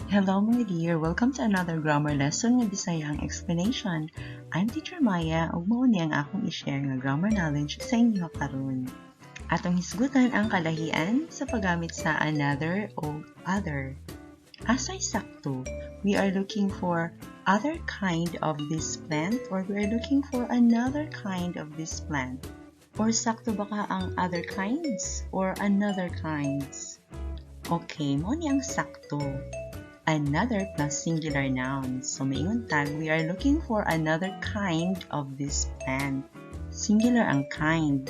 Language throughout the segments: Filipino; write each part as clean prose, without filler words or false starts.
Hello mga dear! Welcome to another grammar lesson ng Bisaya Explanation. I'm Teacher Maya ug mao ni ang akong i-share nga grammar knowledge sa inyo karon. Atong hisgutan ang kalahian sa paggamit sa another o other. Asay sakto, we are looking for other kind of this plant or we are looking for another kind of this plant. Or sakto ba ka ang other kinds or another kinds? Okay, mo ni ang sakto. Another plus singular noun. So, maingon tag, we are looking for another kind of this plant. Singular ang kind.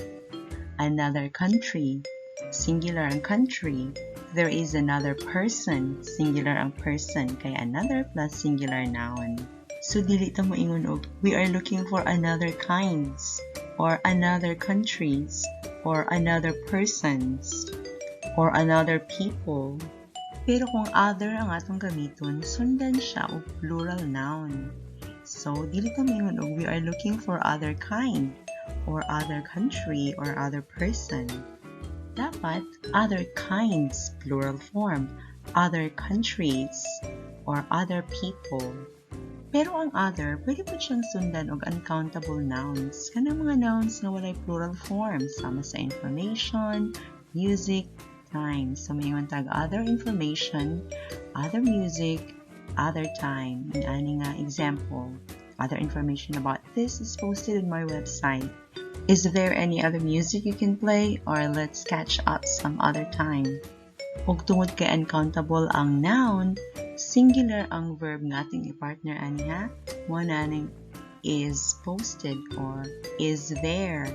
Another country. Singular ang country. There is another person. Singular ang person. Kaya another plus singular noun. So, dili ta mo ingon og, we are looking for another kinds, or another countries, or another persons, or another people. Pero kung other ang atong gamiton, sundan siya o plural noun. So, dili ta mingon og we are looking for other kind, or other country, or other person. Dapat other kinds, plural form, other countries, or other people. Pero ang other, pwede po siyang sundan og uncountable nouns. Kanang mga nouns na walay plural form, sama sa information, music, time. So, may tag other information, other music, other time. In ani nga example, other information about this is posted on my website. Is there any other music you can play? Or let's catch up some other time. Ug tungod kay uncountable ang noun, singular ang verb nga ating i-partner ani ha. Mo naning is posted or is there.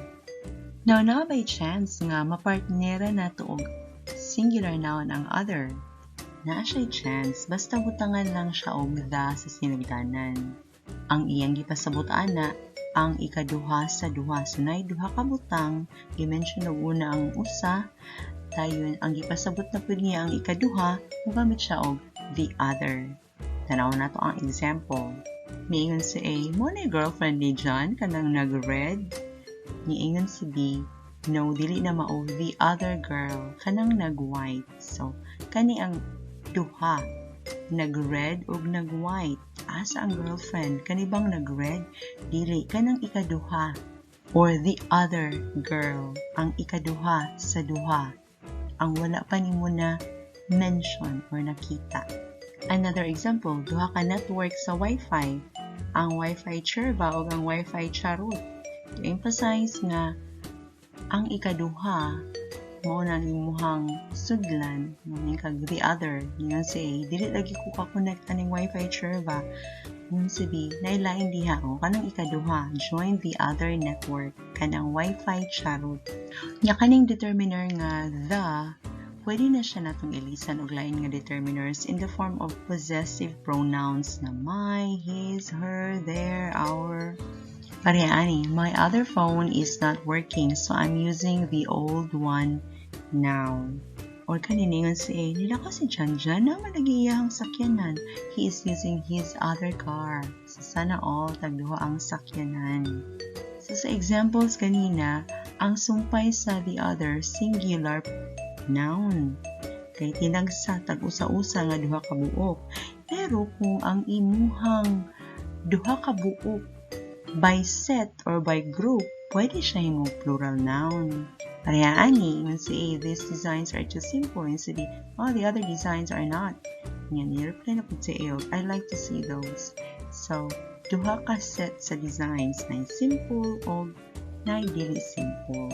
Now, na by chance nga mapartnera nato og singular noun ang other. Naa siya'y chance, basta butangan lang siya og the sa sinugdanan. Ang iyang gipasabot ana, ang ikaduha sa duha. So, nay duha ka butang, i-mention og una ang usa, dayon ang gipasabot na pud niya ang ikaduha, mugamit siya og the other. Tanaw na to ang example. Niingon si A, mo na girlfriend ni John kanang nag-red. Niingon si B, no, dili na mao the other girl, kanang nag-white. So, kani ang duha, nag-red ug nag-white. Asa ang girlfriend? Kani bang nag-red? Dili, kanang ikaduha. Or the other girl, ang ikaduha sa duha. Ang wala pa nimo na mention or nakita. Another example, duha ka network sa Wi-Fi. Ang Wi-Fi chirba ug ang Wi-Fi charot. To emphasize nga, ang ikaduha, mao na imuhang sudlan, ng kag the other, nga say, dili lagi ko ka-connect aning Wi-Fi chirba. Ngun si B, nailain diha o, kanang ikaduha, join the other network, kanang Wi-Fi charot. Nya kaning determiner nga the, pwede na siya natong ilisan og lain nga determiners in the form of possessive pronouns na my, his, her, their, our. Pariani, my other phone is not working, so I'm using the old one now. Or kaniningon si A, nila kasi dyan na malagi iyahang sakyanan. He is using his other car. So sana all tagduha ang sakyanan. So sa examples kanina, ang sumpay sa the other singular noun. Kay tinagsa tag-usa-usa nga duha ka buok. Pero kung ang imuhang duha ka buok by set or by group, pwede siya yung plural noun. Parehaani, when say, these designs are too simple, and say, oh, the other designs are not. Yan, i-reply na po sa iyo, I like to see those. So, duha ka set sa designs na simple o na dili simple.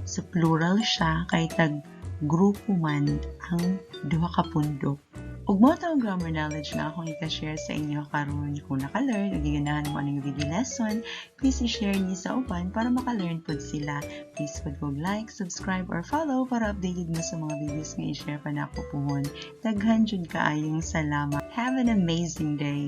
So, plural siya kay tag grupo man ang duha ka pundok. Ug mo ang grammar knowledge na akong ika-share sa inyo karon. Kung naka-learn o giganahan mo anong video lesson, please i-share niyo sa uban para maka-learn po sila. Please pag like, subscribe, or follow para updated mo sa mga videos nga i-share pa na ako puhon. Daghan jud kaayong salamat. Have an amazing day!